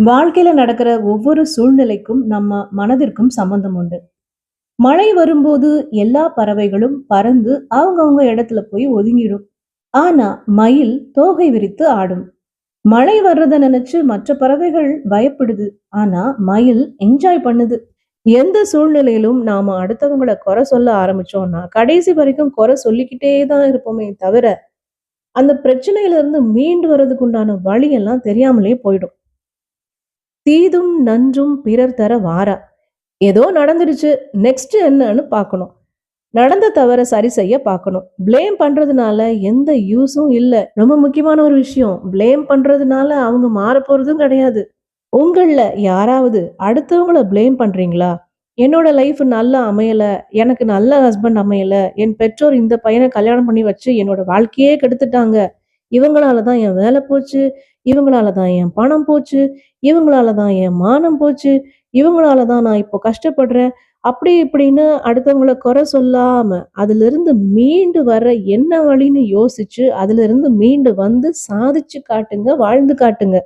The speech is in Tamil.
வாழ்க்கையில நடக்கிற ஒவ்வொரு சூழ்நிலைக்கும் நம்ம மனதிற்கும் சம்பந்தம் உண்டு. மழை வரும்போது எல்லா பறவைகளும் பறந்து அவங்கவங்க இடத்துல போய் ஒதுங்கிடும். ஆனா மயில் தோகை விரித்து ஆடும். மழை வர்றத நினைச்சு மற்ற பறவைகள் பயப்படுது. ஆனா மயில் என்ஜாய் பண்ணுது. எந்த சூழ்நிலையிலும் நாம அடுத்தவங்கள குறை சொல்ல ஆரம்பிச்சோம்னா கடைசி வரைக்கும் குறை சொல்லிக்கிட்டே தான் இருப்போமே தவிர அந்த பிரச்சனையில இருந்து மீண்டு வர்றதுக்கு உண்டான வழி எல்லாம் தெரியாமலே போயிடும். தீதும் நன்றும் பிறர் தர வாரா. ஏதோ நடந்துடுச்சு. நெக்ஸ்ட் என்னன்னு பார்க்கணும். நடந்த தவற சரி செய்ய பார்க்கணும். ப்ளேம் பண்றதுனால எந்த யூஸும் இல்ல. ரொம்ப முக்கியமான ஒரு விஷயம். ப்ளேம் பண்றதுனால அவங்க மாறப் போறதும் கிடையாது. உங்கள்ல யாராவது அடுத்தவங்கள ப்ளேம் பண்றீங்களா? என்னோட லைஃப் நல்லா அமையல. எனக்கு நல்ல ஹஸ்பண்ட் அமையல. என் பெற்றோர் இந்த பையன கல்யாணம் பண்ணி வச்சு என்னோட வாழ்க்கையே கெடுத்துட்டாங்க. இவங்களால தான் என் வேலை போச்சு. இவங்களால தான் என் பணம் போச்சு. இவங்களால தான் என் மானம் போச்சு. இவங்களால தான் நான் இப்போ கஷ்டப்படுறேன். அப்படி இப்படின்னு அடுத்தவங்கள குறை சொல்லாம, அதிலிருந்து மீண்டு வர என்ன வழின்னு யோசிச்சு, அதிலிருந்து மீண்டு வந்து சாதிச்சு காட்டுங்க, வாழ்ந்து காட்டுங்க.